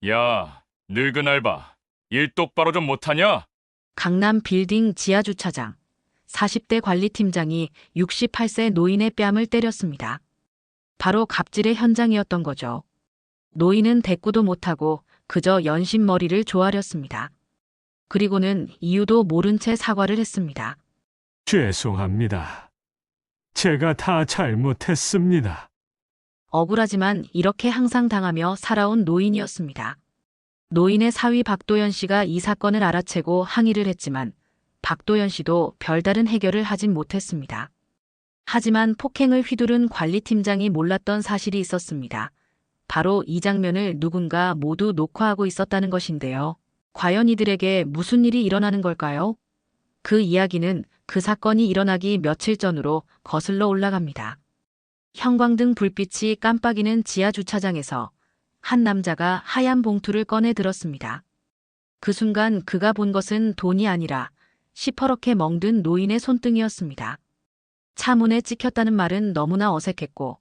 야, 늙은 알바. 일 똑바로 좀 못하냐? 강남 빌딩 지하주차장. 40대 관리팀장이 68세 노인의 뺨을 때렸습니다. 바로 갑질의 현장이었던 거죠. 노인은 대꾸도 못하고 그저 연신머리를 조아렸습니다. 그리고는 이유도 모른 채 사과를 했습니다. 죄송합니다. 제가 다 잘못했습니다. 억울하지만 이렇게 항상 당하며 살아온 노인이었습니다. 노인의 사위 박도연 씨가 이 사건을 알아채고 항의를 했지만 박도연 씨도 별다른 해결을 하진 못했습니다. 하지만 폭행을 휘두른 관리팀장이 몰랐던 사실이 있었습니다. 바로 이 장면을 누군가 모두 녹화하고 있었다는 것인데요. 과연 이들에게 무슨 일이 일어나는 걸까요? 그 이야기는 그 사건이 일어나기 며칠 전으로 거슬러 올라갑니다. 형광등 불빛이 깜빡이는 지하 주차장에서 한 남자가 하얀 봉투를 꺼내 들었습니다. 그 순간 그가 본 것은 돈이 아니라 시퍼렇게 멍든 노인의 손등이었습니다. 차 문에 찍혔다는 말은 너무나 어색했고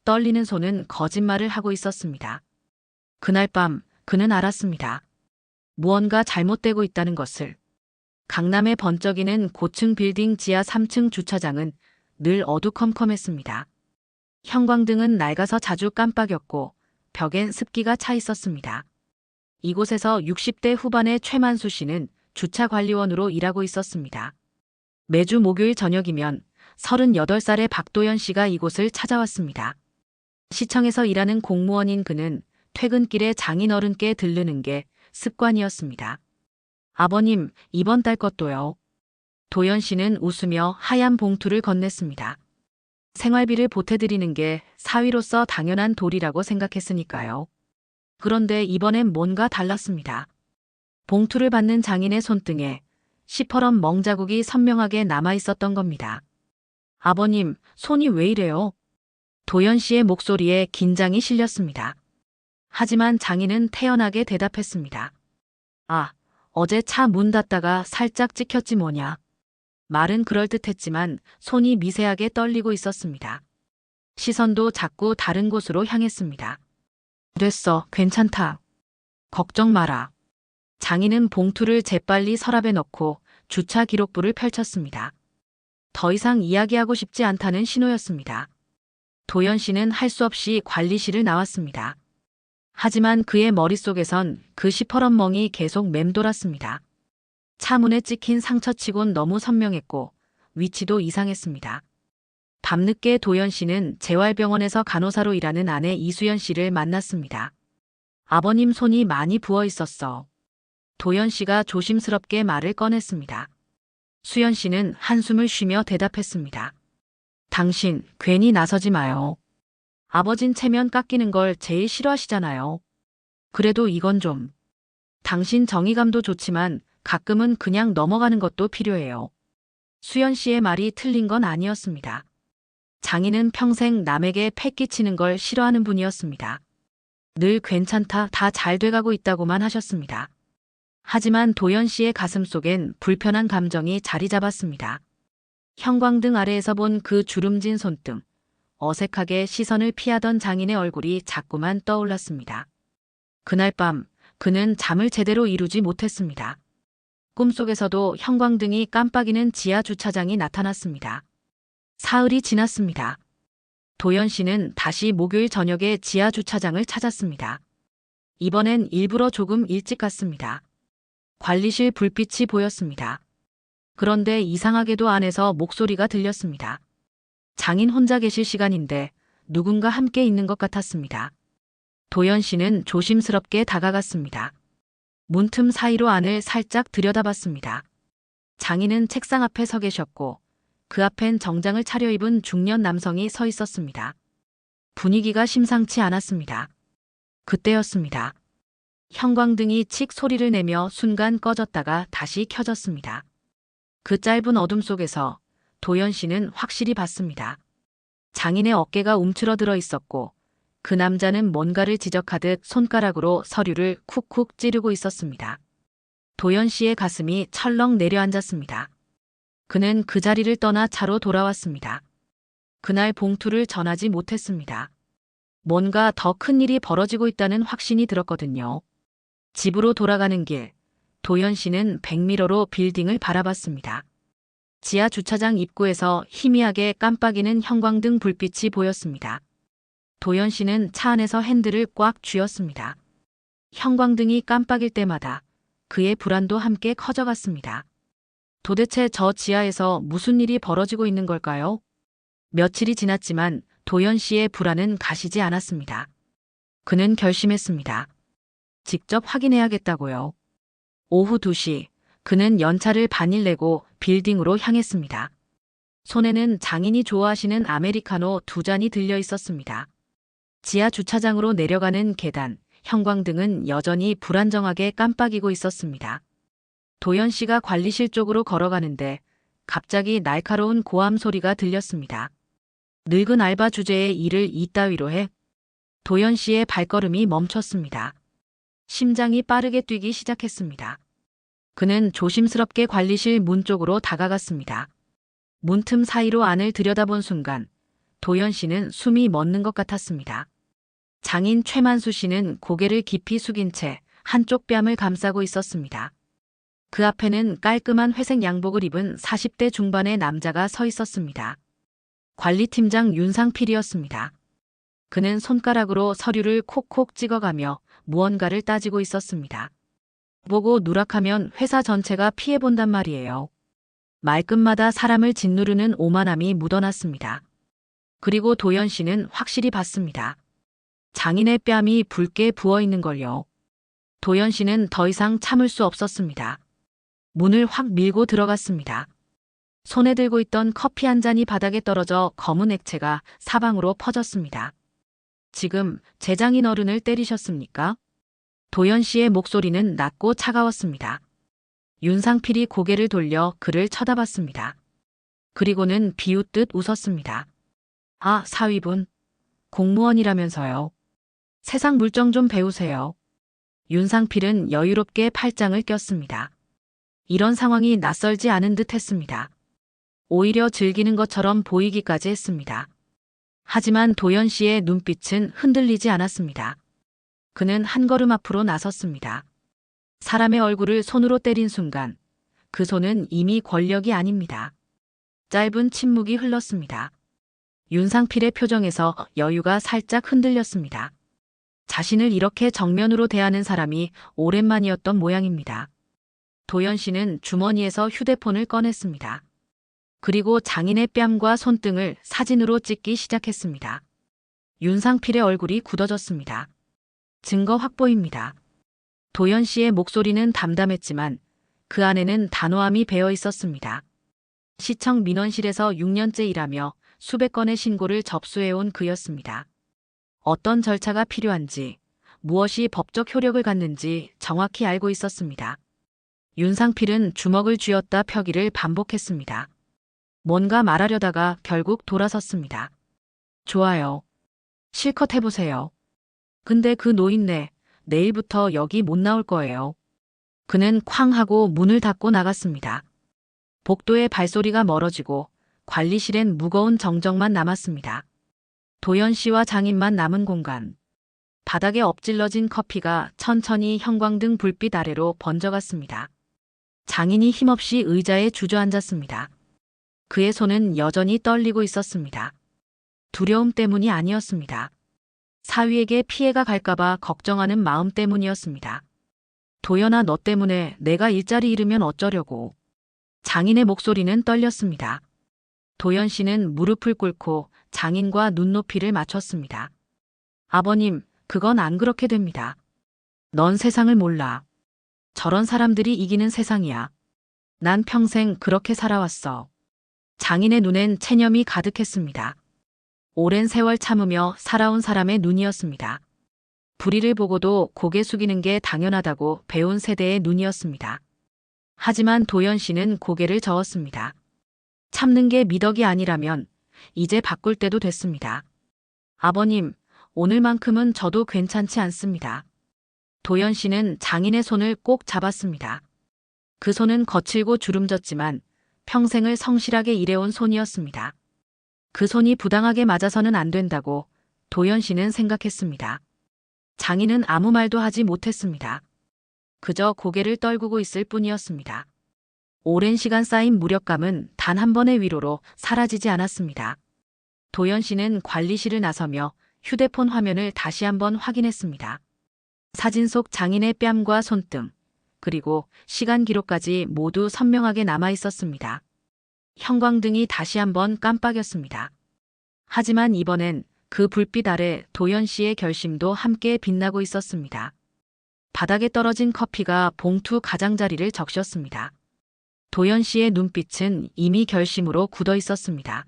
떨리는 손은 거짓말을 하고 있었습니다. 그날 밤 그는 알았습니다. 무언가 잘못되고 있다는 것을. 강남의 번쩍이는 고층 빌딩 지하 3층 주차장은 늘 어두컴컴했습니다. 형광등은 낡아서 자주 깜빡였고 벽엔 습기가 차 있었습니다. 이곳에서 60대 후반의 최만수 씨는 주차관리원으로 일하고 있었습니다. 매주 목요일 저녁이면 38살의 박도연 씨가 이곳을 찾아왔습니다. 시청에서 일하는 공무원인 그는 퇴근길에 장인어른께 들르는 게 습관이었습니다. 아버님, 이번 달 것도요. 도연 씨는 웃으며 하얀 봉투를 건넸습니다. 생활비를 보태드리는 게 사위로서 당연한 도리라고 생각했으니까요. 그런데 이번엔 뭔가 달랐습니다. 봉투를 받는 장인의 손등에 시퍼런 멍자국이 선명하게 남아 있었던 겁니다. 아버님, 손이 왜 이래요? 도연 씨의 목소리에 긴장이 실렸습니다. 하지만 장인은 태연하게 대답했습니다. 아, 어제 차 문 닫다가 살짝 찍혔지 뭐냐. 말은 그럴듯했지만 손이 미세하게 떨리고 있었습니다. 시선도 자꾸 다른 곳으로 향했습니다. 됐어, 괜찮다. 걱정 마라. 장인은 봉투를 재빨리 서랍에 넣고 주차 기록부를 펼쳤습니다. 더 이상 이야기하고 싶지 않다는 신호였습니다. 도연 씨는 할 수 없이 관리실을 나왔습니다. 하지만 그의 머릿속에선 그 시퍼런 멍이 계속 맴돌았습니다. 차 문에 찍힌 상처치곤 너무 선명했고 위치도 이상했습니다. 밤늦게 도연 씨는 재활병원에서 간호사로 일하는 아내 이수연 씨를 만났습니다. 아버님 손이 많이 부어 있었어. 도연 씨가 조심스럽게 말을 꺼냈습니다. 수연 씨는 한숨을 쉬며 대답했습니다. 당신 괜히 나서지 마요. 아버진 체면 깎이는 걸 제일 싫어하시잖아요. 그래도 이건 좀. 당신 정의감도 좋지만 가끔은 그냥 넘어가는 것도 필요해요. 수연 씨의 말이 틀린 건 아니었습니다. 장인은 평생 남에게 패 끼치는 걸 싫어하는 분이었습니다. 늘 괜찮다, 다 잘 돼가고 있다고만 하셨습니다. 하지만 도연 씨의 가슴 속엔 불편한 감정이 자리 잡았습니다. 형광등 아래에서 본 그 주름진 손등, 어색하게 시선을 피하던 장인의 얼굴이 자꾸만 떠올랐습니다. 그날 밤 그는 잠을 제대로 이루지 못했습니다. 꿈속에서도 형광등이 깜빡이는 지하 주차장이 나타났습니다. 사흘이 지났습니다. 도연 씨는 다시 목요일 저녁에 지하 주차장을 찾았습니다. 이번엔 일부러 조금 일찍 갔습니다. 관리실 불빛이 보였습니다. 그런데 이상하게도 안에서 목소리가 들렸습니다. 장인 혼자 계실 시간인데 누군가 함께 있는 것 같았습니다. 도연 씨는 조심스럽게 다가갔습니다. 문틈 사이로 안을 살짝 들여다봤습니다. 장인은 책상 앞에 서 계셨고 그 앞엔 정장을 차려입은 중년 남성이 서 있었습니다. 분위기가 심상치 않았습니다. 그때였습니다. 형광등이 칙 소리를 내며 순간 꺼졌다가 다시 켜졌습니다. 그 짧은 어둠 속에서 도연 씨는 확실히 봤습니다. 장인의 어깨가 움츠러들어 있었고 그 남자는 뭔가를 지적하듯 손가락으로 서류를 쿡쿡 찌르고 있었습니다. 도연 씨의 가슴이 철렁 내려앉았습니다. 그는 그 자리를 떠나 차로 돌아왔습니다. 그날 봉투를 전하지 못했습니다. 뭔가 더 큰 일이 벌어지고 있다는 확신이 들었거든요. 집으로 돌아가는 길, 도연 씨는 백미러로 빌딩을 바라봤습니다. 지하 주차장 입구에서 희미하게 깜빡이는 형광등 불빛이 보였습니다. 도연 씨는 차 안에서 핸들을 꽉 쥐었습니다. 형광등이 깜빡일 때마다 그의 불안도 함께 커져갔습니다. 도대체 저 지하에서 무슨 일이 벌어지고 있는 걸까요? 며칠이 지났지만 도연 씨의 불안은 가시지 않았습니다. 그는 결심했습니다. 직접 확인해야겠다고요. 오후 2시, 그는 연차를 반일 내고 빌딩으로 향했습니다. 손에는 장인이 좋아하시는 아메리카노 2잔이 들려 있었습니다. 지하 주차장으로 내려가는 계단, 형광등은 여전히 불안정하게 깜빡이고 있었습니다. 도연 씨가 관리실 쪽으로 걸어가는데 갑자기 날카로운 고함 소리가 들렸습니다. 늙은 알바 주제에 일을 이따위로 해? 도연 씨의 발걸음이 멈췄습니다. 심장이 빠르게 뛰기 시작했습니다. 그는 조심스럽게 관리실 문 쪽으로 다가갔습니다. 문틈 사이로 안을 들여다본 순간 도연 씨는 숨이 멎는 것 같았습니다. 장인 최만수 씨는 고개를 깊이 숙인 채 한쪽 뺨을 감싸고 있었습니다. 그 앞에는 깔끔한 회색 양복을 입은 40대 중반의 남자가 서 있었습니다. 관리팀장 윤상필이었습니다. 그는 손가락으로 서류를 콕콕 찍어가며 무언가를 따지고 있었습니다. 보고 누락하면 회사 전체가 피해본단 말이에요. 말끝마다 사람을 짓누르는 오만함이 묻어났습니다. 그리고 도연 씨는 확실히 봤습니다. 장인의 뺨이 붉게 부어있는 걸요. 도연 씨는 더 이상 참을 수 없었습니다. 문을 확 밀고 들어갔습니다. 손에 들고 있던 커피 한 잔이 바닥에 떨어져 검은 액체가 사방으로 퍼졌습니다. 지금 제 장인 어른을 때리셨습니까? 도연 씨의 목소리는 낮고 차가웠습니다. 윤상필이 고개를 돌려 그를 쳐다봤습니다. 그리고는 비웃듯 웃었습니다. 아, 사위분. 공무원이라면서요. 세상 물정 좀 배우세요. 윤상필은 여유롭게 팔짱을 꼈습니다. 이런 상황이 낯설지 않은 듯 했습니다. 오히려 즐기는 것처럼 보이기까지 했습니다. 하지만 도연 씨의 눈빛은 흔들리지 않았습니다. 그는 한 걸음 앞으로 나섰습니다. 사람의 얼굴을 손으로 때린 순간 그 손은 이미 권력이 아닙니다. 짧은 침묵이 흘렀습니다. 윤상필의 표정에서 여유가 살짝 흔들렸습니다. 자신을 이렇게 정면으로 대하는 사람이 오랜만이었던 모양입니다. 도연 씨는 주머니에서 휴대폰을 꺼냈습니다. 그리고 장인의 뺨과 손등을 사진으로 찍기 시작했습니다. 윤상필의 얼굴이 굳어졌습니다. 증거 확보입니다. 도연 씨의 목소리는 담담했지만 그 안에는 단호함이 배어 있었습니다. 시청 민원실에서 6년째 일하며 수백 건의 신고를 접수해온 그였습니다. 어떤 절차가 필요한지, 무엇이 법적 효력을 갖는지 정확히 알고 있었습니다. 윤상필은 주먹을 쥐었다 펴기를 반복했습니다. 뭔가 말하려다가 결국 돌아섰습니다. 좋아요. 실컷 해보세요. 근데 그 노인네, 내일부터 여기 못 나올 거예요. 그는 쾅 하고 문을 닫고 나갔습니다. 복도의 발소리가 멀어지고 관리실엔 무거운 정적만 남았습니다. 도연 씨와 장인만 남은 공간. 바닥에 엎질러진 커피가 천천히 형광등 불빛 아래로 번져갔습니다. 장인이 힘없이 의자에 주저앉았습니다. 그의 손은 여전히 떨리고 있었습니다. 두려움 때문이 아니었습니다. 사위에게 피해가 갈까봐 걱정하는 마음 때문이었습니다. 도연아, 너 때문에 내가 일자리 잃으면 어쩌려고. 장인의 목소리는 떨렸습니다. 도연 씨는 무릎을 꿇고 장인과 눈높이를 맞췄습니다. 아버님, 그건 안 그렇게 됩니다. 넌 세상을 몰라. 저런 사람들이 이기는 세상이야. 난 평생 그렇게 살아왔어. 장인의 눈엔 체념이 가득했습니다. 오랜 세월 참으며 살아온 사람의 눈이었습니다. 불의를 보고도 고개 숙이는 게 당연하다고 배운 세대의 눈이었습니다. 하지만 도연 씨는 고개를 저었습니다. 참는 게 미덕이 아니라면 이제 바꿀 때도 됐습니다. 아버님, 오늘만큼은 저도 괜찮지 않습니다. 도연 씨는 장인의 손을 꼭 잡았습니다. 그 손은 거칠고 주름졌지만 평생을 성실하게 일해온 손이었습니다. 그 손이 부당하게 맞아서는 안 된다고 도연 씨는 생각했습니다. 장인은 아무 말도 하지 못했습니다. 그저 고개를 떨구고 있을 뿐이었습니다. 오랜 시간 쌓인 무력감은 단 한 번의 위로로 사라지지 않았습니다. 도연 씨는 관리실을 나서며 휴대폰 화면을 다시 한번 확인했습니다. 사진 속 장인의 뺨과 손등, 그리고 시간 기록까지 모두 선명하게 남아 있었습니다. 형광등이 다시 한번 깜빡였습니다. 하지만 이번엔 그 불빛 아래 도연 씨의 결심도 함께 빛나고 있었습니다. 바닥에 떨어진 커피가 봉투 가장자리를 적셨습니다. 도연 씨의 눈빛은 이미 결심으로 굳어 있었습니다.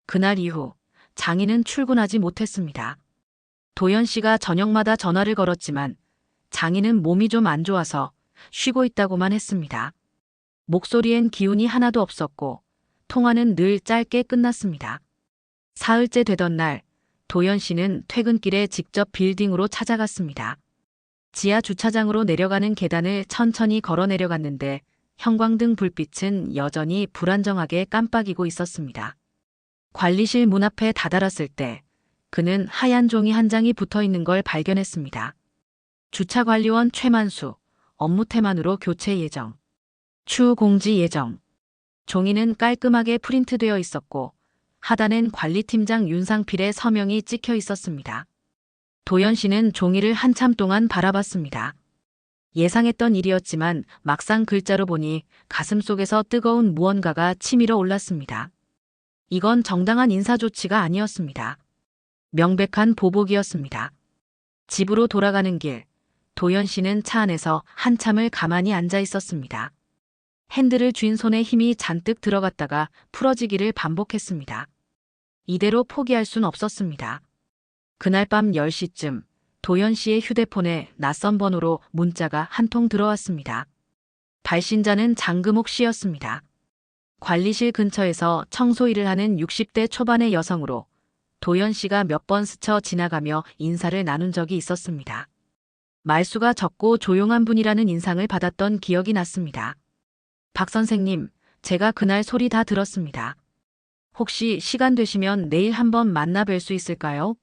그날 이후 장인은 출근하지 못했습니다. 도연 씨가 저녁마다 전화를 걸었지만 장인은 몸이 좀 안 좋아서 쉬고 있다고만 했습니다. 목소리엔 기운이 하나도 없었고 통화는 늘 짧게 끝났습니다. 사흘째 되던 날 도연 씨는 퇴근길에 직접 빌딩으로 찾아갔습니다. 지하 주차장으로 내려가는 계단을 천천히 걸어 내려갔는데 형광등 불빛은 여전히 불안정하게 깜빡이고 있었습니다. 관리실 문 앞에 다다랐을 때 그는 하얀 종이 한 장이 붙어 있는 걸 발견했습니다. 주차관리원 최만수, 업무 태만으로 교체 예정. 추후 공지 예정. 종이는 깔끔하게 프린트되어 있었고 하단엔 관리팀장 윤상필의 서명이 찍혀 있었습니다. 도연 씨는 종이를 한참 동안 바라봤습니다. 예상했던 일이었지만 막상 글자로 보니 가슴속에서 뜨거운 무언가가 치밀어 올랐습니다. 이건 정당한 인사 조치가 아니었습니다. 명백한 보복이었습니다. 집으로 돌아가는 길, 도연 씨는 차 안에서 한참을 가만히 앉아 있었습니다. 핸들을 쥔 손에 힘이 잔뜩 들어갔다가 풀어지기를 반복했습니다. 이대로 포기할 순 없었습니다. 그날 밤 10시쯤 도연 씨의 휴대폰에 낯선 번호로 문자가 한 통 들어왔습니다. 발신자는 장금옥 씨였습니다. 관리실 근처에서 청소 일을 하는 60대 초반의 여성으로 도연 씨가 몇 번 스쳐 지나가며 인사를 나눈 적이 있었습니다. 말수가 적고 조용한 분이라는 인상을 받았던 기억이 났습니다. 박 선생님, 제가 그날 소리 다 들었습니다. 혹시 시간 되시면 내일 한번 만나 뵐 수 있을까요?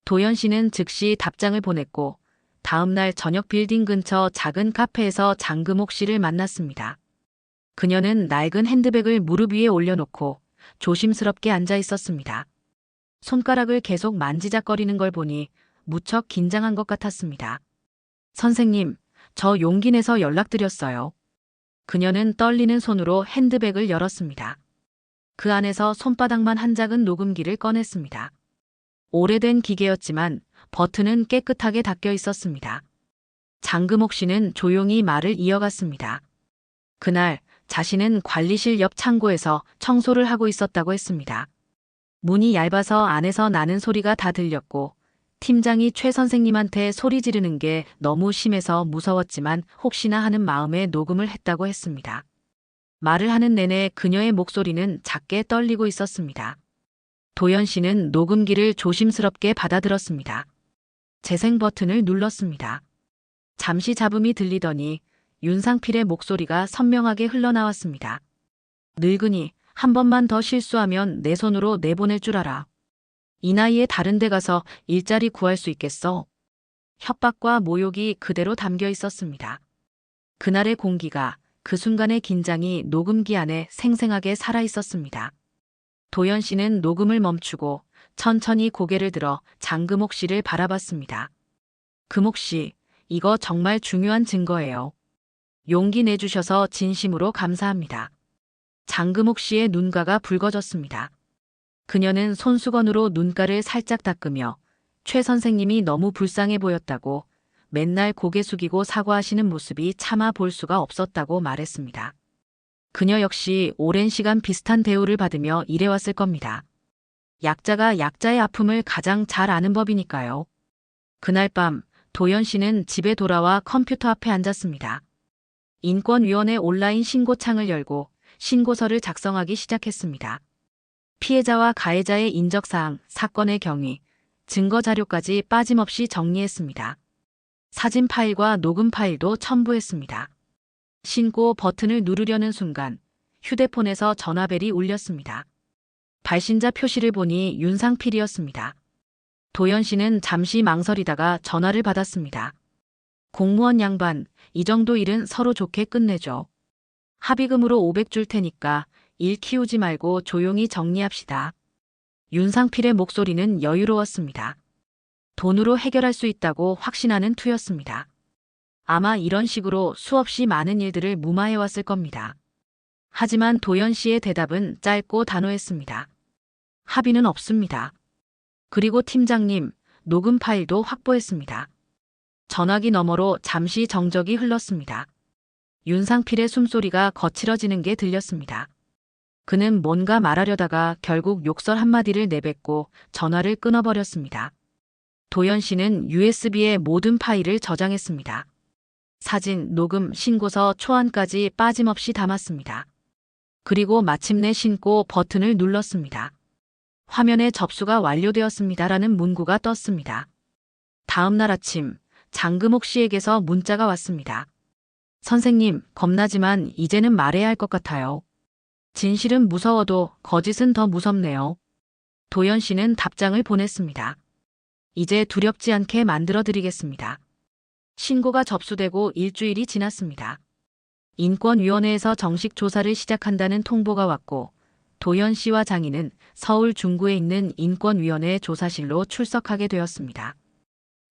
도연 씨는 즉시 답장을 보냈고 다음 날 저녁 빌딩 근처 작은 카페에서 장금옥 씨를 만났습니다. 그녀는 낡은 핸드백을 무릎 위에 올려놓고 조심스럽게 앉아 있었습니다. 손가락을 계속 만지작거리는 걸 보니 무척 긴장한 것 같았습니다. 선생님, 저 용기 내서 연락드렸어요. 그녀는 떨리는 손으로 핸드백을 열었습니다. 그 안에서 손바닥만 한 작은 녹음기를 꺼냈습니다. 오래된 기계였지만 버튼은 깨끗하게 닦여 있었습니다. 장금옥 씨는 조용히 말을 이어갔습니다. 그날 자신은 관리실 옆 창고에서 청소를 하고 있었다고 했습니다. 문이 얇아서 안에서 나는 소리가 다 들렸고 팀장이 최 선생님한테 소리 지르는 게 너무 심해서 무서웠지만 혹시나 하는 마음에 녹음을 했다고 했습니다. 말을 하는 내내 그녀의 목소리는 작게 떨리고 있었습니다. 도연 씨는 녹음기를 조심스럽게 받아들었습니다. 재생 버튼을 눌렀습니다. 잠시 잡음이 들리더니 윤상필의 목소리가 선명하게 흘러나왔습니다. 늙은이, 한 번만 더 실수하면 내 손으로 내보낼 줄 알아. 이 나이에 다른 데 가서 일자리 구할 수 있겠어? 협박과 모욕이 그대로 담겨 있었습니다. 그날의 공기가, 그 순간의 긴장이 녹음기 안에 생생하게 살아 있었습니다. 도연 씨는 녹음을 멈추고 천천히 고개를 들어 장금옥 씨를 바라봤습니다. 금옥 씨, 이거 정말 중요한 증거예요. 용기 내주셔서 진심으로 감사합니다. 장금옥 씨의 눈가가 붉어졌습니다. 그녀는 손수건으로 눈가를 살짝 닦으며 최 선생님이 너무 불쌍해 보였다고, 맨날 고개 숙이고 사과하시는 모습이 참아 볼 수가 없었다고 말했습니다. 그녀 역시 오랜 시간 비슷한 대우를 받으며 일해왔을 겁니다. 약자가 약자의 아픔을 가장 잘 아는 법이니까요. 그날 밤 도연 씨는 집에 돌아와 컴퓨터 앞에 앉았습니다. 인권위원회 온라인 신고창을 열고 신고서를 작성하기 시작했습니다. 피해자와 가해자의 인적사항, 사건의 경위, 증거자료까지 빠짐없이 정리했습니다. 사진 파일과 녹음 파일도 첨부했습니다. 신고 버튼을 누르려는 순간 휴대폰에서 전화벨이 울렸습니다. 발신자 표시를 보니 윤상필이었습니다. 도연 씨는 잠시 망설이다가 전화를 받았습니다. 공무원 양반, 이 정도 일은 서로 좋게 끝내죠. 합의금으로 500 줄 테니까 일 키우지 말고 조용히 정리합시다. 윤상필의 목소리는 여유로웠습니다. 돈으로 해결할 수 있다고 확신하는 투였습니다. 아마 이런 식으로 수없이 많은 일들을 무마해왔을 겁니다. 하지만 도연 씨의 대답은 짧고 단호했습니다. 합의는 없습니다. 그리고 팀장님, 녹음 파일도 확보했습니다. 전화기 너머로 잠시 정적이 흘렀습니다. 윤상필의 숨소리가 거칠어지는 게 들렸습니다. 그는 뭔가 말하려다가 결국 욕설 한마디를 내뱉고 전화를 끊어버렸습니다. 도연 씨는 USB에 모든 파일을 저장했습니다. 사진, 녹음, 신고서, 초안까지 빠짐없이 담았습니다. 그리고 마침내 신고 버튼을 눌렀습니다. 화면에 접수가 완료되었습니다라는 문구가 떴습니다. 다음 날 아침, 장금옥 씨에게서 문자가 왔습니다. 선생님, 겁나지만 이제는 말해야 할 것 같아요. 진실은 무서워도 거짓은 더 무섭네요. 도연 씨는 답장을 보냈습니다. 이제 두렵지 않게 만들어드리겠습니다. 신고가 접수되고 일주일이 지났습니다. 인권위원회에서 정식 조사를 시작한다는 통보가 왔고 도연 씨와 장인은 서울 중구에 있는 인권위원회 조사실로 출석하게 되었습니다.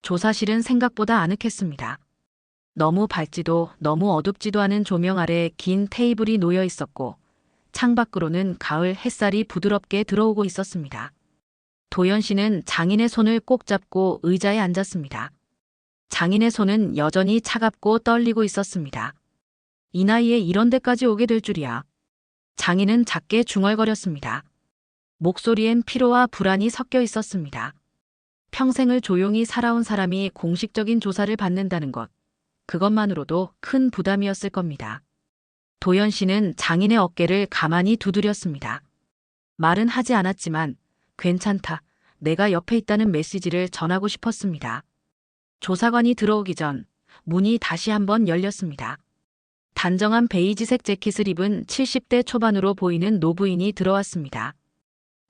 조사실은 생각보다 아늑했습니다. 너무 밝지도 너무 어둡지도 않은 조명 아래 긴 테이블이 놓여 있었고 창밖으로는 가을 햇살이 부드럽게 들어오고 있었습니다. 도연 씨는 장인의 손을 꼭 잡고 의자에 앉았습니다. 장인의 손은 여전히 차갑고 떨리고 있었습니다. 이 나이에 이런 데까지 오게 될 줄이야. 장인은 작게 중얼거렸습니다. 목소리엔 피로와 불안이 섞여 있었습니다. 평생을 조용히 살아온 사람이 공식적인 조사를 받는다는 것, 그것만으로도 큰 부담이었을 겁니다. 도연 씨는 장인의 어깨를 가만히 두드렸습니다. 말은 하지 않았지만 괜찮다, 내가 옆에 있다는 메시지를 전하고 싶었습니다. 조사관이 들어오기 전 문이 다시 한번 열렸습니다. 단정한 베이지색 재킷을 입은 70대 초반으로 보이는 노부인이 들어왔습니다.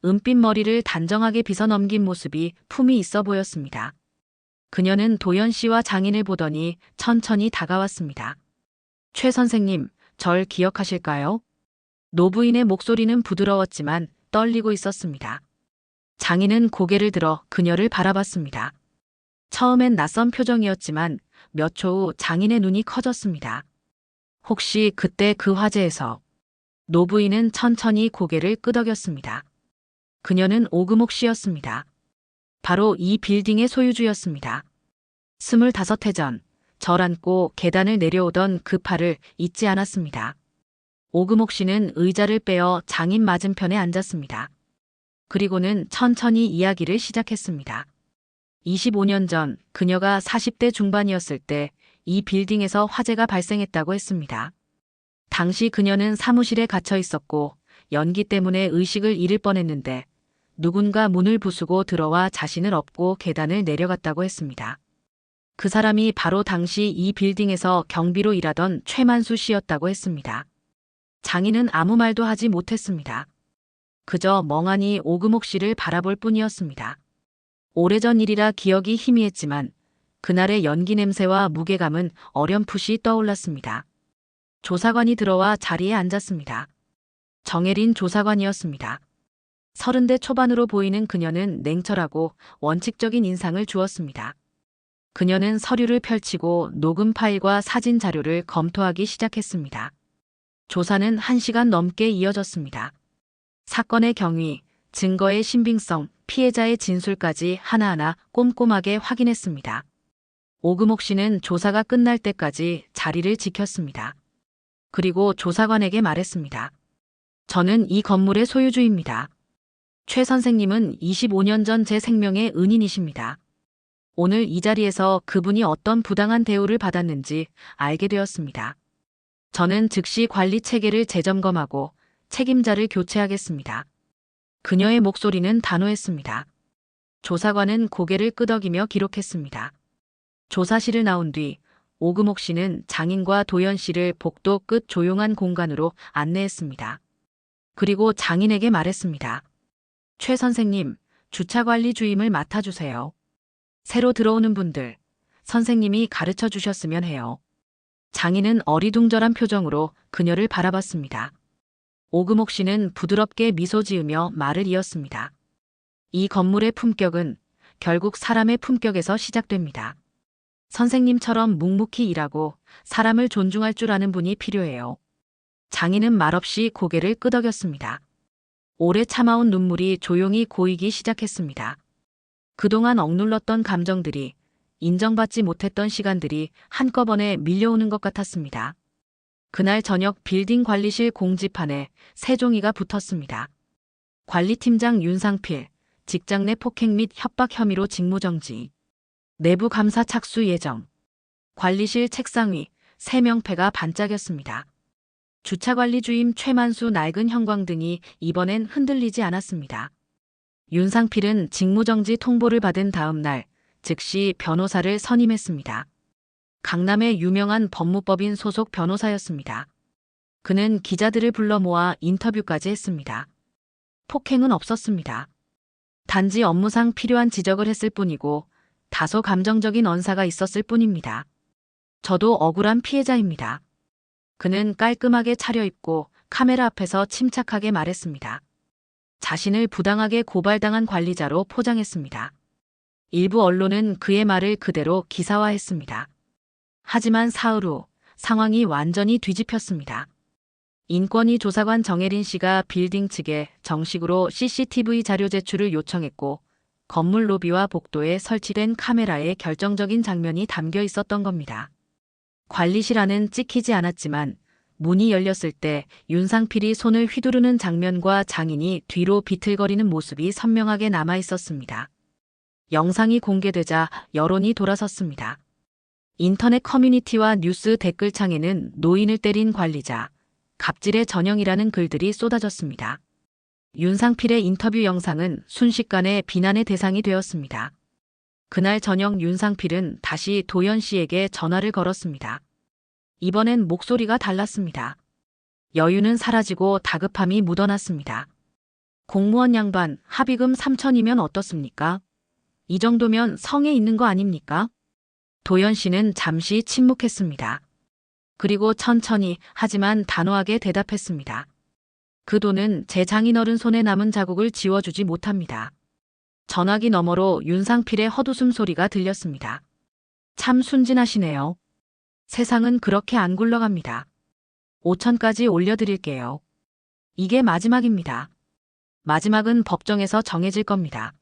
은빛 머리를 단정하게 빗어 넘긴 모습이 품이 있어 보였습니다. 그녀는 도연 씨와 장인을 보더니 천천히 다가왔습니다. 최 선생님, 절 기억하실까요? 노부인의 목소리는 부드러웠지만 떨리고 있었습니다. 장인은 고개를 들어 그녀를 바라봤습니다. 처음엔 낯선 표정이었지만 몇 초 후 장인의 눈이 커졌습니다. 혹시 그때 그 화재에서? 노부인은 천천히 고개를 끄덕였습니다. 그녀는 오금옥 씨였습니다. 바로 이 빌딩의 소유주였습니다. 25해 전, 절 안고 계단을 내려오던 그 팔을 잊지 않았습니다. 오금옥 씨는 의자를 빼어 장인 맞은편에 앉았습니다. 그리고는 천천히 이야기를 시작했습니다. 25년 전 그녀가 40대 중반이었을 때 이 빌딩에서 화재가 발생했다고 했습니다. 당시 그녀는 사무실에 갇혀 있었고 연기 때문에 의식을 잃을 뻔했는데 누군가 문을 부수고 들어와 자신을 업고 계단을 내려갔다고 했습니다. 그 사람이 바로 당시 이 빌딩에서 경비로 일하던 최만수 씨였다고 했습니다. 장인은 아무 말도 하지 못했습니다. 그저 멍하니 오금옥 씨를 바라볼 뿐이었습니다. 오래전 일이라 기억이 희미했지만 그날의 연기 냄새와 무게감은 어렴풋이 떠올랐습니다. 조사관이 들어와 자리에 앉았습니다. 정혜린 조사관이었습니다. 30대 초반으로 보이는 그녀는 냉철하고 원칙적인 인상을 주었습니다. 그녀는 서류를 펼치고 녹음 파일과 사진 자료를 검토하기 시작했습니다. 조사는 1시간 넘게 이어졌습니다. 사건의 경위, 증거의 신빙성, 피해자의 진술까지 하나하나 꼼꼼하게 확인했습니다. 오금옥 씨는 조사가 끝날 때까지 자리를 지켰습니다. 그리고 조사관에게 말했습니다. 저는 이 건물의 소유주입니다. 최 선생님은 25년 전 제 생명의 은인이십니다. 오늘 이 자리에서 그분이 어떤 부당한 대우를 받았는지 알게 되었습니다. 저는 즉시 관리 체계를 재점검하고 책임자를 교체하겠습니다. 그녀의 목소리는 단호했습니다. 조사관은 고개를 끄덕이며 기록했습니다. 조사실을 나온 뒤 오금옥 씨는 장인과 도연 씨를 복도 끝 조용한 공간으로 안내했습니다. 그리고 장인에게 말했습니다. 최 선생님, 주차관리 주임을 맡아주세요. 새로 들어오는 분들, 선생님이 가르쳐 주셨으면 해요. 장인은 어리둥절한 표정으로 그녀를 바라봤습니다. 오금옥 씨는 부드럽게 미소 지으며 말을 이었습니다. 이 건물의 품격은 결국 사람의 품격에서 시작됩니다. 선생님처럼 묵묵히 일하고 사람을 존중할 줄 아는 분이 필요해요. 장인은 말없이 고개를 끄덕였습니다. 오래 참아온 눈물이 조용히 고이기 시작했습니다. 그동안 억눌렀던 감정들이, 인정받지 못했던 시간들이 한꺼번에 밀려오는 것 같았습니다. 그날 저녁 빌딩 관리실 공지판에 세 종이가 붙었습니다. 관리팀장 윤상필, 직장 내 폭행 및 협박 혐의로 직무정지. 내부 감사 착수 예정. 관리실 책상 위 세 명패가 반짝였습니다. 주차관리 주임 최만수 낡은 형광등이 이번엔 흔들리지 않았습니다. 윤상필은 직무정지 통보를 받은 다음 날 즉시 변호사를 선임했습니다. 강남의 유명한 법무법인 소속 변호사였습니다. 그는 기자들을 불러 모아 인터뷰까지 했습니다. 폭행은 없었습니다. 단지 업무상 필요한 지적을 했을 뿐이고 다소 감정적인 언사가 있었을 뿐입니다. 저도 억울한 피해자입니다. 그는 깔끔하게 차려입고 카메라 앞에서 침착하게 말했습니다. 자신을 부당하게 고발당한 관리자로 포장했습니다. 일부 언론은 그의 말을 그대로 기사화했습니다. 하지만 사흘 후 상황이 완전히 뒤집혔습니다. 인권위 조사관 정혜린 씨가 빌딩 측에 정식으로 CCTV 자료 제출을 요청했고 건물 로비와 복도에 설치된 카메라에 결정적인 장면이 담겨 있었던 겁니다. 관리실 안은 찍히지 않았지만 문이 열렸을 때 윤상필이 손을 휘두르는 장면과 장인이 뒤로 비틀거리는 모습이 선명하게 남아 있었습니다. 영상이 공개되자 여론이 돌아섰습니다. 인터넷 커뮤니티와 뉴스 댓글창에는 노인을 때린 관리자, 갑질의 전형이라는 글들이 쏟아졌습니다. 윤상필의 인터뷰 영상은 순식간에 비난의 대상이 되었습니다. 그날 저녁 윤상필은 다시 도연 씨에게 전화를 걸었습니다. 이번엔 목소리가 달랐습니다. 여유는 사라지고 다급함이 묻어났습니다. 공무원 양반 합의금 3천이면 어떻습니까? 이 정도면 성에 있는 거 아닙니까? 도연 씨는 잠시 침묵했습니다. 그리고 천천히 하지만 단호하게 대답했습니다. 그 돈은 제 장인어른 손에 남은 자국을 지워주지 못합니다. 전화기 너머로 윤상필의 헛웃음 소리가 들렸습니다. 참 순진하시네요. 세상은 그렇게 안 굴러갑니다. 5천까지 올려드릴게요. 이게 마지막입니다. 마지막은 법정에서 정해질 겁니다.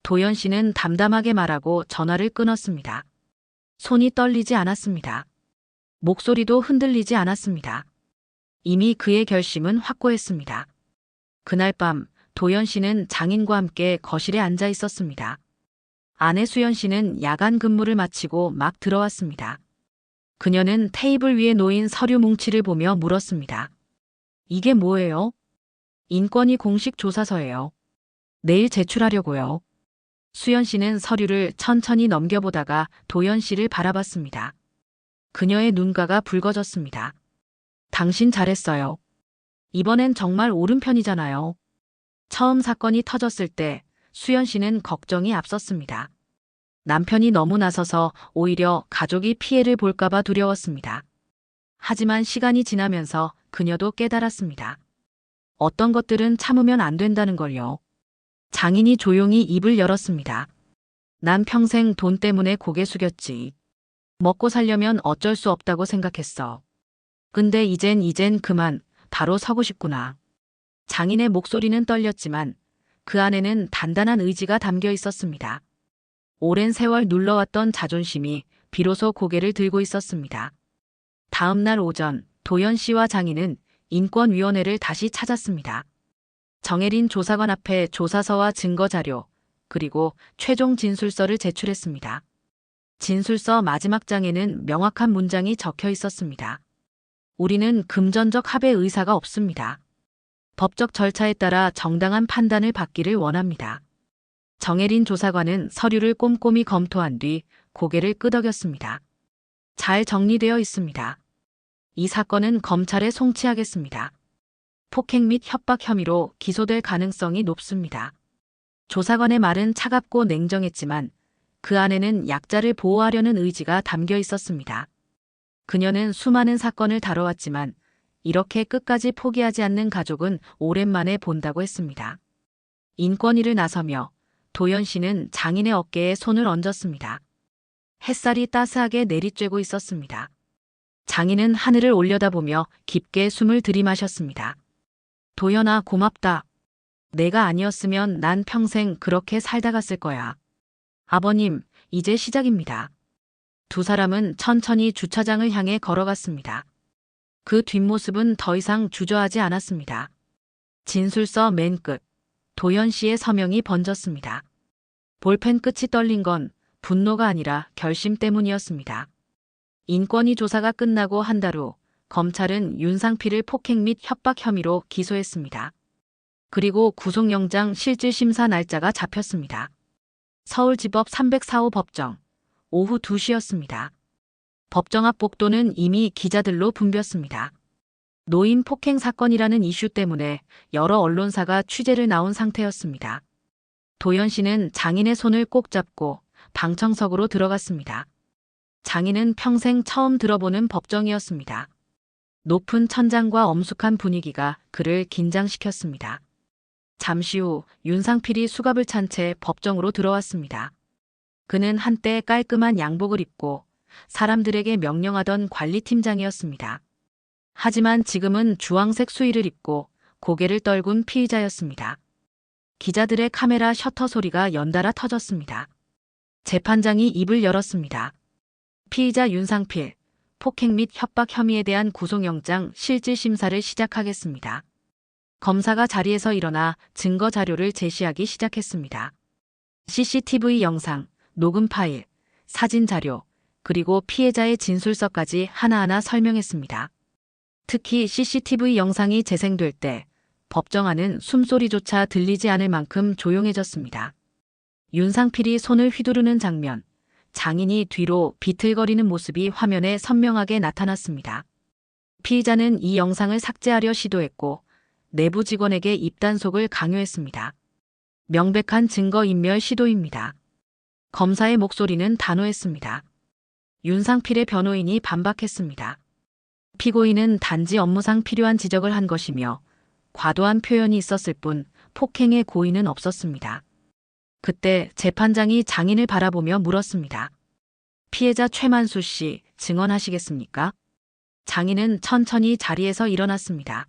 도연 씨는 담담하게 말하고 전화를 끊었습니다. 손이 떨리지 않았습니다. 목소리도 흔들리지 않았습니다. 이미 그의 결심은 확고했습니다. 그날 밤 도연 씨는 장인과 함께 거실에 앉아 있었습니다. 아내 수연 씨는 야간 근무를 마치고 막 들어왔습니다. 그녀는 테이블 위에 놓인 서류 뭉치를 보며 물었습니다. 이게 뭐예요? 인권위 공식 조사서예요. 내일 제출하려고요. 수연 씨는 서류를 천천히 넘겨보다가 도연 씨를 바라봤습니다. 그녀의 눈가가 붉어졌습니다. 당신 잘했어요. 이번엔 정말 옳은 편이잖아요. 처음 사건이 터졌을 때 수연 씨는 걱정이 앞섰습니다. 남편이 너무 나서서 오히려 가족이 피해를 볼까봐 두려웠습니다. 하지만 시간이 지나면서 그녀도 깨달았습니다. 어떤 것들은 참으면 안 된다는 걸요. 장인이 조용히 입을 열었습니다. 난 평생 돈 때문에 고개 숙였지. 먹고 살려면 어쩔 수 없다고 생각했어. 근데 이젠 그만, 바로 서고 싶구나. 장인의 목소리는 떨렸지만 그 안에는 단단한 의지가 담겨 있었습니다. 오랜 세월 눌러왔던 자존심이 비로소 고개를 들고 있었습니다. 다음 날 오전 도연 씨와 장인은 인권위원회를 다시 찾았습니다. 정혜린 조사관 앞에 조사서와 증거자료, 그리고 최종 진술서를 제출했습니다. 진술서 마지막 장에는 명확한 문장이 적혀 있었습니다. 우리는 금전적 합의 의사가 없습니다. 법적 절차에 따라 정당한 판단을 받기를 원합니다. 정혜린 조사관은 서류를 꼼꼼히 검토한 뒤 고개를 끄덕였습니다. 잘 정리되어 있습니다. 이 사건은 검찰에 송치하겠습니다. 폭행 및 협박 혐의로 기소될 가능성이 높습니다. 조사관의 말은 차갑고 냉정했지만 그 안에는 약자를 보호하려는 의지가 담겨 있었습니다. 그녀는 수많은 사건을 다뤄왔지만 이렇게 끝까지 포기하지 않는 가족은 오랜만에 본다고 했습니다. 인권위를 나서며 도연 씨는 장인의 어깨에 손을 얹었습니다. 햇살이 따스하게 내리쬐고 있었습니다. 장인은 하늘을 올려다보며 깊게 숨을 들이마셨습니다. 도연아, 고맙다. 내가 아니었으면 난 평생 그렇게 살다 갔을 거야. 아버님, 이제 시작입니다. 두 사람은 천천히 주차장을 향해 걸어갔습니다. 그 뒷모습은 더 이상 주저하지 않았습니다. 진술서 맨 끝, 도연 씨의 서명이 번졌습니다. 볼펜 끝이 떨린 건 분노가 아니라 결심 때문이었습니다. 인권위 조사가 끝나고 한 달 후 검찰은 윤상필을 폭행 및 협박 혐의로 기소했습니다. 그리고 구속영장 실질심사 날짜가 잡혔습니다. 서울지법 304호 법정, 오후 2시였습니다. 법정 앞 복도는 이미 기자들로 붐볐습니다. 노인 폭행 사건이라는 이슈 때문에 여러 언론사가 취재를 나온 상태였습니다. 도연 씨는 장인의 손을 꼭 잡고 방청석으로 들어갔습니다. 장인은 평생 처음 들어보는 법정이었습니다. 높은 천장과 엄숙한 분위기가 그를 긴장시켰습니다. 잠시 후 윤상필이 수갑을 찬 채 법정으로 들어왔습니다. 그는 한때 깔끔한 양복을 입고 사람들에게 명령하던 관리팀장이었습니다. 하지만 지금은 주황색 수의를 입고 고개를 떨군 피의자였습니다. 기자들의 카메라 셔터 소리가 연달아 터졌습니다. 재판장이 입을 열었습니다. 피의자 윤상필, 폭행 및 협박 혐의에 대한 구속영장 실질심사를 시작하겠습니다. 검사가 자리에서 일어나 증거 자료를 제시하기 시작했습니다. CCTV 영상, 녹음 파일, 사진 자료, 그리고 피해자의 진술서까지 하나하나 설명했습니다. 특히 CCTV 영상이 재생될 때 법정 안은 숨소리조차 들리지 않을 만큼 조용해졌습니다. 윤상필이 손을 휘두르는 장면, 장인이 뒤로 비틀거리는 모습이 화면에 선명하게 나타났습니다. 피의자는 이 영상을 삭제하려 시도했고 내부 직원에게 입단속을 강요했습니다. 명백한 증거인멸 시도입니다. 검사의 목소리는 단호했습니다. 윤상필의 변호인이 반박했습니다. 피고인은 단지 업무상 필요한 지적을 한 것이며 과도한 표현이 있었을 뿐 폭행의 고의는 없었습니다. 그때 재판장이 장인을 바라보며 물었습니다. 피해자 최만수 씨, 증언하시겠습니까? 장인은 천천히 자리에서 일어났습니다.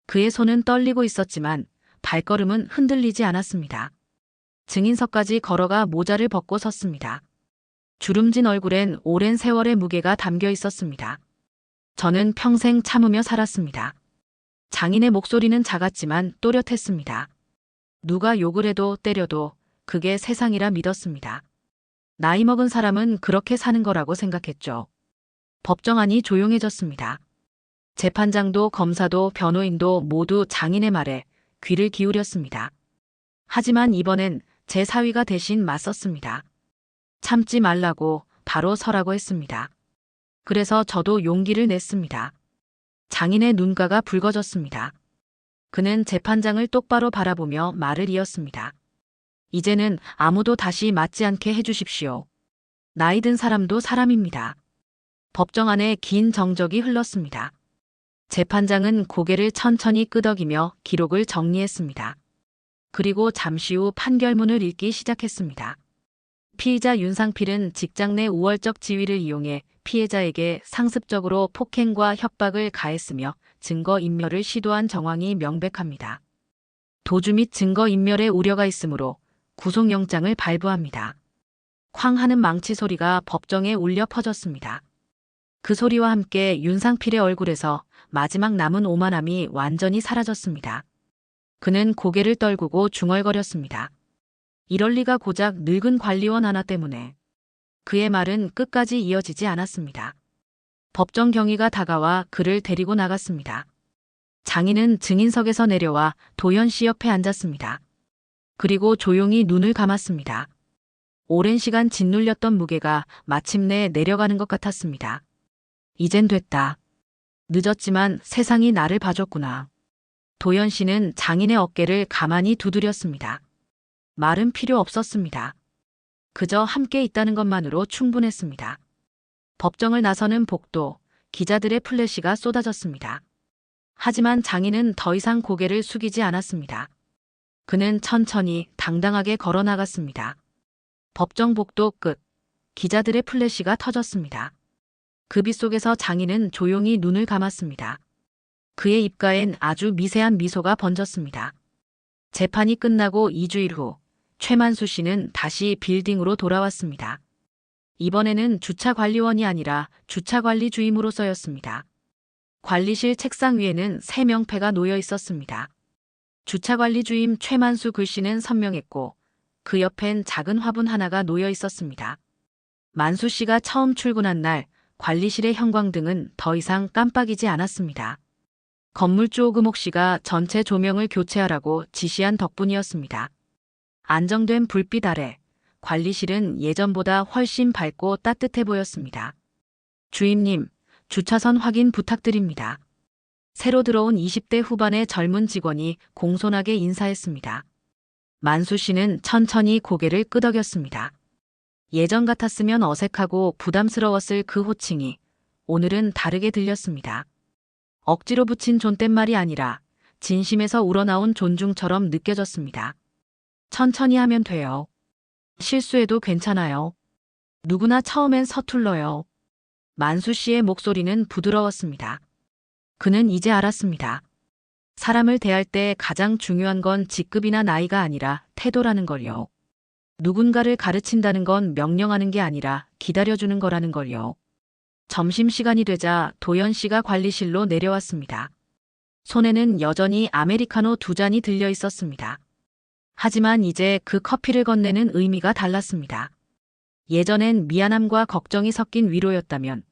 그의 손은 떨리고 있었지만 발걸음은 흔들리지 않았습니다. 증인석까지 걸어가 모자를 벗고 섰습니다. 주름진 얼굴엔 오랜 세월의 무게가 담겨 있었습니다. 저는 평생 참으며 살았습니다. 장인의 목소리는 작았지만 또렷했습니다. 누가 욕을 해도 때려도 그게 세상이라 믿었습니다. 나이 먹은 사람은 그렇게 사는 거라고 생각했죠. 법정 안이 조용해졌습니다. 재판장도 검사도 변호인도 모두 장인의 말에 귀를 기울였습니다. 하지만 이번엔 제 사위가 대신 맞섰습니다. 참지 말라고, 바로 서라고 했습니다. 그래서 저도 용기를 냈습니다. 장인의 눈가가 붉어졌습니다. 그는 재판장을 똑바로 바라보며 말을 이었습니다. 이제는 아무도 다시 맞지 않게 해주십시오. 나이 든 사람도 사람입니다. 법정 안에 긴 정적이 흘렀습니다. 재판장은 고개를 천천히 끄덕이며 기록을 정리했습니다. 그리고 잠시 후 판결문을 읽기 시작했습니다. 피의자 윤상필은 직장 내 우월적 지위를 이용해 피해자에게 상습적으로 폭행과 협박을 가했으며 증거인멸을 시도한 정황이 명백합니다. 도주 및 증거인멸의 우려가 있으므로 구속영장을 발부합니다. 쾅 하는 망치 소리가 법정에 울려 퍼졌습니다. 그 소리와 함께 윤상필의 얼굴에서 마지막 남은 오만함이 완전히 사라졌습니다. 그는 고개를 떨구고 중얼거렸습니다. 이럴 리가, 고작 늙은 관리원 하나 때문에. 그의 말은 끝까지 이어지지 않았습니다. 법정 경위가 다가와 그를 데리고 나갔습니다. 장인은 증인석에서 내려와 도연 씨 옆에 앉았습니다. 그리고 조용히 눈을 감았습니다. 오랜 시간 짓눌렸던 무게가 마침내 내려가는 것 같았습니다. 이젠 됐다. 늦었지만 세상이 나를 봐줬구나. 도연 씨는 장인의 어깨를 가만히 두드렸습니다. 말은 필요 없었습니다. 그저 함께 있다는 것만으로 충분했습니다. 법정을 나서는 복도, 기자들의 플래시가 쏟아졌습니다. 하지만 장인은 더 이상 고개를 숙이지 않았습니다. 그는 천천히 당당하게 걸어 나갔습니다. 법정 복도 끝, 기자들의 플래시가 터졌습니다. 그 빛 속에서 장인은 조용히 눈을 감았습니다. 그의 입가엔 아주 미세한 미소가 번졌습니다. 재판이 끝나고 2주일 후 최만수 씨는 다시 빌딩으로 돌아왔습니다. 이번에는 주차관리원이 아니라 주차관리 주임으로서였습니다. 관리실 책상 위에는 3명패가 놓여 있었습니다. 주차관리 주임 최만수 글씨는 선명했고 그 옆엔 작은 화분 하나가 놓여 있었습니다. 만수 씨가 처음 출근한 날 관리실의 형광등은 더 이상 깜빡이지 않았습니다. 건물주 오금옥 씨가 전체 조명을 교체하라고 지시한 덕분이었습니다. 안정된 불빛 아래 관리실은 예전보다 훨씬 밝고 따뜻해 보였습니다. 주임님, 주차선 확인 부탁드립니다. 새로 들어온 20대 후반의 젊은 직원이 공손하게 인사했습니다. 만수 씨는 천천히 고개를 끄덕였습니다. 예전 같았으면 어색하고 부담스러웠을 그 호칭이 오늘은 다르게 들렸습니다. 억지로 붙인 존댓말이 아니라 진심에서 우러나온 존중처럼 느껴졌습니다. 천천히 하면 돼요. 실수해도 괜찮아요. 누구나 처음엔 서툴러요. 만수 씨의 목소리는 부드러웠습니다. 그는 이제 알았습니다. 사람을 대할 때 가장 중요한 건 직급이나 나이가 아니라 태도라는 걸요. 누군가를 가르친다는 건 명령하는 게 아니라 기다려주는 거라는 걸요. 점심시간이 되자 도연 씨가 관리실로 내려왔습니다. 손에는 여전히 아메리카노 2잔이 들려 있었습니다. 하지만 이제 그 커피를 건네는 의미가 달랐습니다. 예전엔 미안함과 걱정이 섞인 위로였다면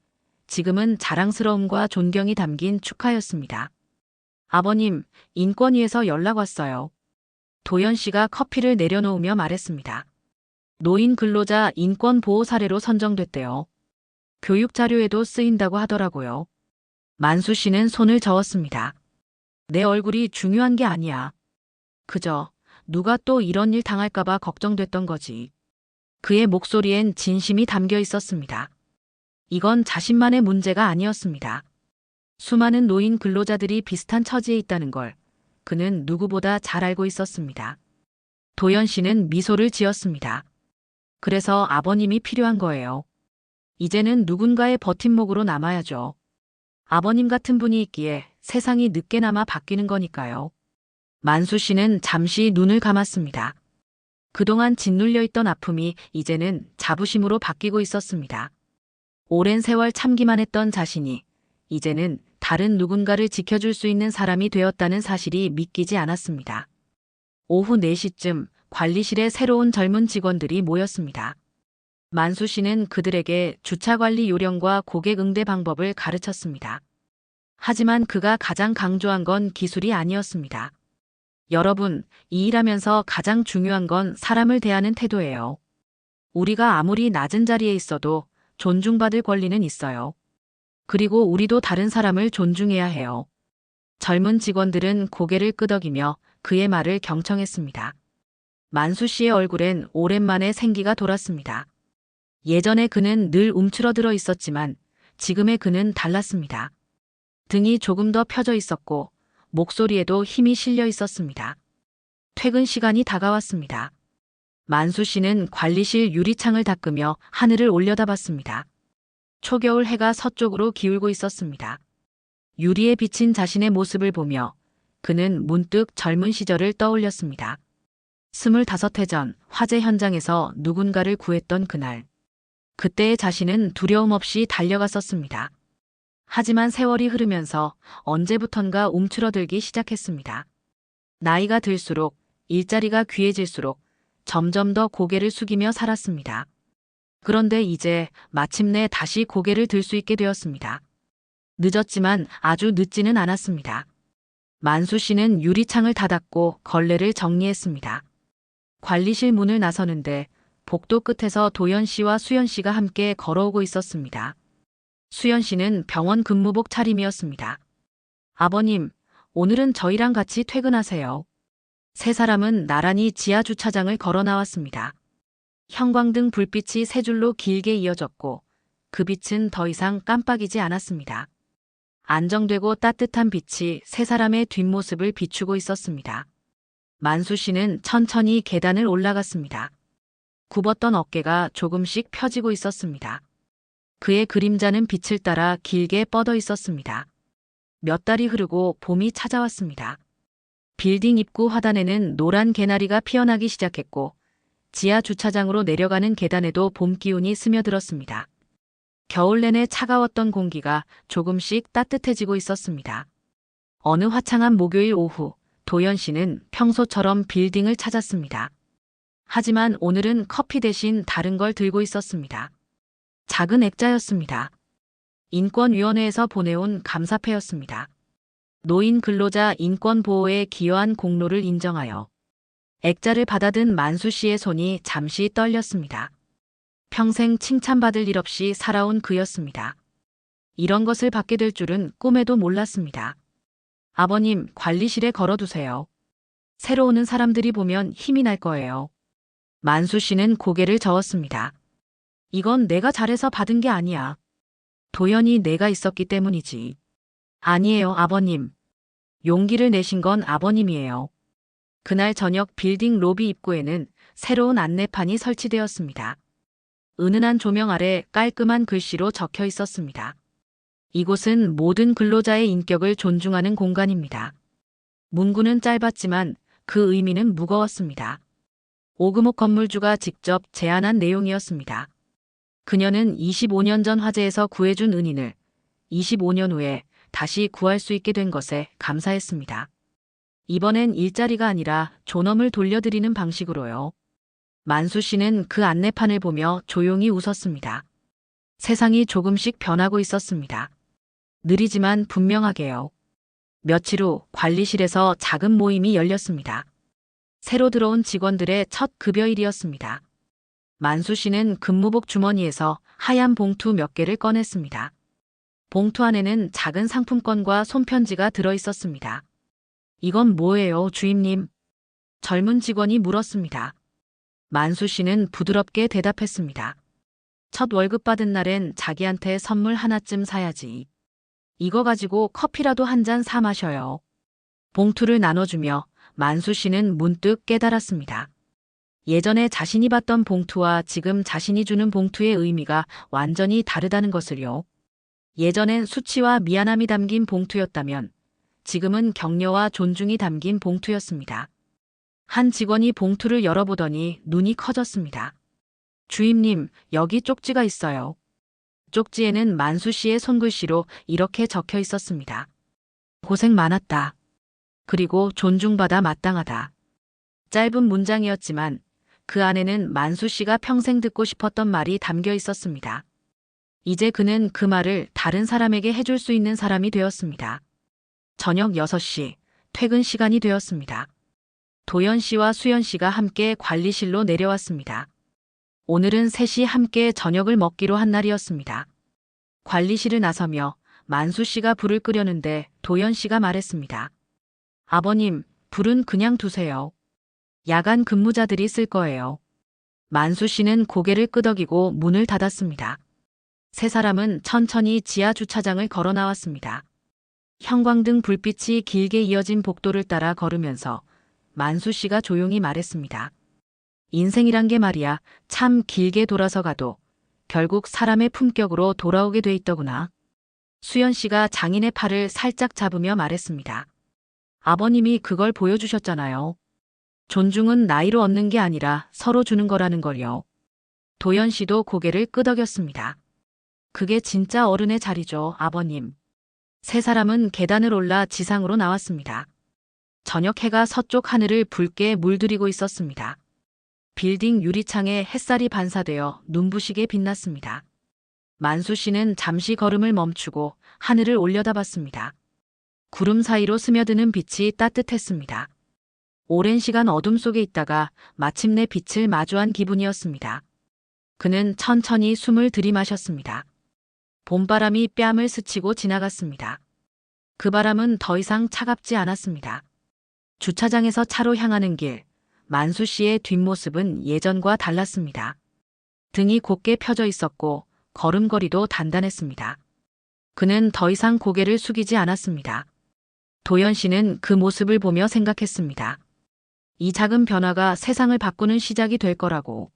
지금은 자랑스러움과 존경이 담긴 축하였습니다. 아버님, 인권위에서 연락 왔어요. 도연 씨가 커피를 내려놓으며 말했습니다. 노인 근로자 인권 보호 사례로 선정됐대요. 교육 자료에도 쓰인다고 하더라고요. 만수 씨는 손을 저었습니다. 내 얼굴이 중요한 게 아니야. 그저 누가 또 이런 일 당할까봐 걱정됐던 거지. 그의 목소리엔 진심이 담겨 있었습니다. 이건 자신만의 문제가 아니었습니다. 수많은 노인 근로자들이 비슷한 처지에 있다는 걸 그는 누구보다 잘 알고 있었습니다. 도연 씨는 미소를 지었습니다. 그래서 아버님이 필요한 거예요. 이제는 누군가의 버팀목으로 남아야죠. 아버님 같은 분이 있기에 세상이 늦게나마 바뀌는 거니까요. 만수 씨는 잠시 눈을 감았습니다. 그동안 짓눌려 있던 아픔이 이제는 자부심으로 바뀌고 있었습니다. 오랜 세월 참기만 했던 자신이 이제는 다른 누군가를 지켜줄 수 있는 사람이 되었다는 사실이 믿기지 않았습니다. 오후 4시쯤 관리실에 새로운 젊은 직원들이 모였습니다. 만수 씨는 그들에게 주차관리 요령과 고객 응대 방법을 가르쳤습니다. 하지만 그가 가장 강조한 건 기술이 아니었습니다. 여러분, 이 일하면서 가장 중요한 건 사람을 대하는 태도예요. 우리가 아무리 낮은 자리에 있어도 존중받을 권리는 있어요. 그리고 우리도 다른 사람을 존중해야 해요. 젊은 직원들은 고개를 끄덕이며 그의 말을 경청했습니다. 만수 씨의 얼굴엔 오랜만에 생기가 돌았습니다. 예전에 그는 늘 움츠러들어 있었지만 지금의 그는 달랐습니다. 등이 조금 더 펴져 있었고 목소리에도 힘이 실려 있었습니다. 퇴근 시간이 다가왔습니다. 만수 씨는 관리실 유리창을 닦으며 하늘을 올려다봤습니다. 초겨울 해가 서쪽으로 기울고 있었습니다. 유리에 비친 자신의 모습을 보며 그는 문득 젊은 시절을 떠올렸습니다. 25해 전 화재 현장에서 누군가를 구했던 그날. 그때의 자신은 두려움 없이 달려갔었습니다. 하지만 세월이 흐르면서 언제부턴가 움츠러들기 시작했습니다. 나이가 들수록 일자리가 귀해질수록 점점 더 고개를 숙이며 살았습니다. 그런데 이제 마침내 다시 고개를 들 수 있게 되었습니다. 늦었지만 아주 늦지는 않았습니다. 만수 씨는 유리창을 닫았고 걸레를 정리했습니다. 관리실 문을 나서는데 복도 끝에서 도연 씨와 수연 씨가 함께 걸어오고 있었습니다. 수연 씨는 병원 근무복 차림이었습니다. 아버님, 오늘은 저희랑 같이 퇴근하세요. 세 사람은 나란히 지하 주차장을 걸어 나왔습니다. 형광등 불빛이 세 줄로 길게 이어졌고 그 빛은 더 이상 깜빡이지 않았습니다. 안정되고 따뜻한 빛이 세 사람의 뒷모습을 비추고 있었습니다. 만수 씨는 천천히 계단을 올라갔습니다. 굽었던 어깨가 조금씩 펴지고 있었습니다. 그의 그림자는 빛을 따라 길게 뻗어 있었습니다. 몇 달이 흐르고 봄이 찾아왔습니다. 빌딩 입구 화단에는 노란 개나리가 피어나기 시작했고 지하 주차장으로 내려가는 계단에도 봄 기운이 스며들었습니다. 겨울 내내 차가웠던 공기가 조금씩 따뜻해지고 있었습니다. 어느 화창한 목요일 오후, 도연 씨는 평소처럼 빌딩을 찾았습니다. 하지만 오늘은 커피 대신 다른 걸 들고 있었습니다. 작은 액자였습니다. 인권위원회에서 보내온 감사패였습니다. 노인 근로자 인권 보호에 기여한 공로를 인정하여. 액자를 받아든 만수 씨의 손이 잠시 떨렸습니다. 평생 칭찬받을 일 없이 살아온 그였습니다. 이런 것을 받게 될 줄은 꿈에도 몰랐습니다. 아버님, 관리실에 걸어두세요. 새로 오는 사람들이 보면 힘이 날 거예요. 만수 씨는 고개를 저었습니다. 이건 내가 잘해서 받은 게 아니야. 도연이 내가 있었기 때문이지. 아니에요, 아버님. 용기를 내신 건 아버님이에요. 그날 저녁 빌딩 로비 입구에는 새로운 안내판이 설치되었습니다. 은은한 조명 아래 깔끔한 글씨로 적혀 있었습니다. 이곳은 모든 근로자의 인격을 존중하는 공간입니다. 문구는 짧았지만 그 의미는 무거웠습니다. 오금옥 건물주가 직접 제안한 내용이었습니다. 그녀는 25년 전 화재에서 구해준 은인을 25년 후에 다시 구할 수 있게 된 것에 감사했습니다. 이번엔 일자리가 아니라 존엄을 돌려드리는 방식으로요. 만수 씨는 그 안내판을 보며 조용히 웃었습니다. 세상이 조금씩 변하고 있었습니다. 느리지만 분명하게요. 며칠 후 관리실에서 작은 모임이 열렸습니다. 새로 들어온 직원들의 첫 급여일이었습니다. 만수 씨는 근무복 주머니에서 하얀 봉투 몇 개를 꺼냈습니다. 봉투 안에는 작은 상품권과 손편지가 들어 있었습니다. 이건 뭐예요, 주임님? 젊은 직원이 물었습니다. 만수 씨는 부드럽게 대답했습니다. 첫 월급 받은 날엔 자기한테 선물 하나쯤 사야지. 이거 가지고 커피라도 한 잔 사 마셔요. 봉투를 나눠주며 만수 씨는 문득 깨달았습니다. 예전에 자신이 받던 봉투와 지금 자신이 주는 봉투의 의미가 완전히 다르다는 것을요. 예전엔 수치와 미안함이 담긴 봉투였다면 지금은 격려와 존중이 담긴 봉투였습니다. 한 직원이 봉투를 열어보더니 눈이 커졌습니다. 주임님, 여기 쪽지가 있어요. 쪽지에는 만수 씨의 손글씨로 이렇게 적혀 있었습니다. 고생 많았다. 그리고 존중받아 마땅하다. 짧은 문장이었지만 그 안에는 만수 씨가 평생 듣고 싶었던 말이 담겨 있었습니다. 이제 그는 그 말을 다른 사람에게 해줄 수 있는 사람이 되었습니다. 저녁 6시, 퇴근 시간이 되었습니다. 도연 씨와 수연 씨가 함께 관리실로 내려왔습니다. 오늘은 셋이 함께 저녁을 먹기로 한 날이었습니다. 관리실을 나서며 만수 씨가 불을 끄려는데 도연 씨가 말했습니다. 아버님, 불은 그냥 두세요. 야간 근무자들이 쓸 거예요. 만수 씨는 고개를 끄덕이고 문을 닫았습니다. 세 사람은 천천히 지하 주차장을 걸어 나왔습니다. 형광등 불빛이 길게 이어진 복도를 따라 걸으면서 만수 씨가 조용히 말했습니다. 인생이란 게 말이야, 참 길게 돌아서 가도 결국 사람의 품격으로 돌아오게 돼 있더구나. 수연 씨가 장인의 팔을 살짝 잡으며 말했습니다. 아버님이 그걸 보여주셨잖아요. 존중은 나이로 얻는 게 아니라 서로 주는 거라는 걸요. 도연 씨도 고개를 끄덕였습니다. 그게 진짜 어른의 자리죠, 아버님. 세 사람은 계단을 올라 지상으로 나왔습니다. 저녁 해가 서쪽 하늘을 붉게 물들이고 있었습니다. 빌딩 유리창에 햇살이 반사되어 눈부시게 빛났습니다. 만수 씨는 잠시 걸음을 멈추고 하늘을 올려다봤습니다. 구름 사이로 스며드는 빛이 따뜻했습니다. 오랜 시간 어둠 속에 있다가 마침내 빛을 마주한 기분이었습니다. 그는 천천히 숨을 들이마셨습니다. 봄바람이 뺨을 스치고 지나갔습니다. 그 바람은 더 이상 차갑지 않았습니다. 주차장에서 차로 향하는 길, 만수 씨의 뒷모습은 예전과 달랐습니다. 등이 곧게 펴져 있었고 걸음걸이도 단단했습니다. 그는 더 이상 고개를 숙이지 않았습니다. 도연 씨는 그 모습을 보며 생각했습니다. 이 작은 변화가 세상을 바꾸는 시작이 될 거라고.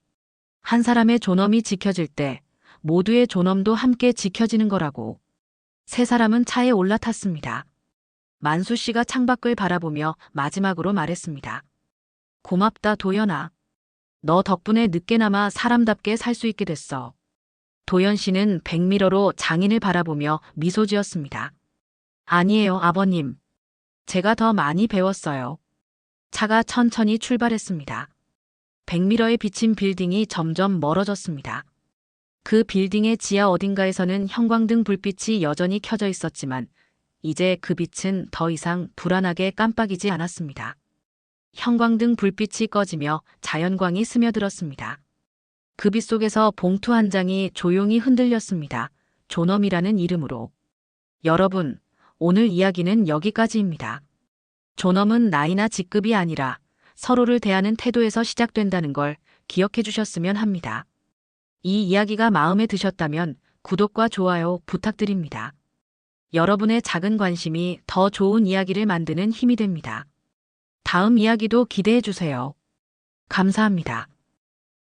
한 사람의 존엄이 지켜질 때 모두의 존엄도 함께 지켜지는 거라고. 세 사람은 차에 올라탔습니다. 만수 씨가 창밖을 바라보며 마지막으로 말했습니다. 고맙다, 도연아. 너 덕분에 늦게나마 사람답게 살 수 있게 됐어. 도연 씨는 백미러로 장인을 바라보며 미소 지었습니다. 아니에요, 아버님. 제가 더 많이 배웠어요. 차가 천천히 출발했습니다. 백미러에 비친 빌딩이 점점 멀어졌습니다. 그 빌딩의 지하 어딘가에서는 형광등 불빛이 여전히 켜져 있었지만 이제 그 빛은 더 이상 불안하게 깜빡이지 않았습니다. 형광등 불빛이 꺼지며 자연광이 스며들었습니다. 그 빛 속에서 봉투 한 장이 조용히 흔들렸습니다. 존엄이라는 이름으로. 여러분, 오늘 이야기는 여기까지입니다. 존엄은 나이나 직급이 아니라 서로를 대하는 태도에서 시작된다는 걸 기억해 주셨으면 합니다. 이 이야기가 마음에 드셨다면 구독과 좋아요 부탁드립니다. 여러분의 작은 관심이 더 좋은 이야기를 만드는 힘이 됩니다. 다음 이야기도 기대해 주세요. 감사합니다.